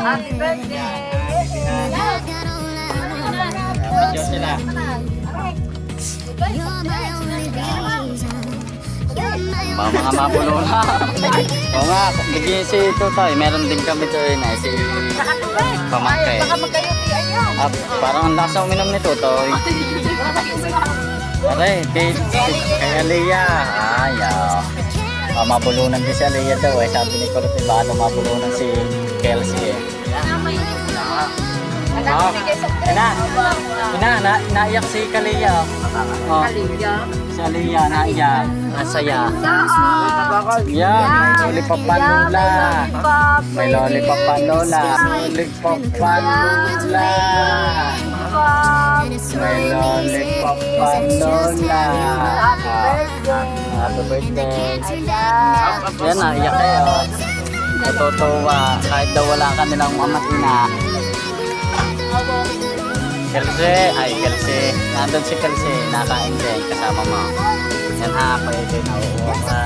Happy birthday! Diyos sila. Mga mapulo na. Oo nga, bigyan si Tutoy. Meron din kami to yun eh, si Pamangkay. Baka magkayutian nyo. Parang ang lakas na uminom ni Tutoy. Aray, kay Aliyah. Ayaw. Mabulunan din si Aliyah daw eh. Sabi ni Kulot, baka daw mabulunan si Kelsey eh. Naiyak si Kaliyah. Oh. Si Aliyah, naiyak. Nasaya. Yan, may lollipop pa Lola. May lollipop pa Lola. Lollipop pa Lola. May lollipop pa Lola. Happy birthday. Yan, naiyak kayo. Natutuwa. Kahit daw wala ka nilang mamatina. Kelsey. Nandun si Kelsey. Nakain din kasama mo. Yan ha, pwede na uuwa ka.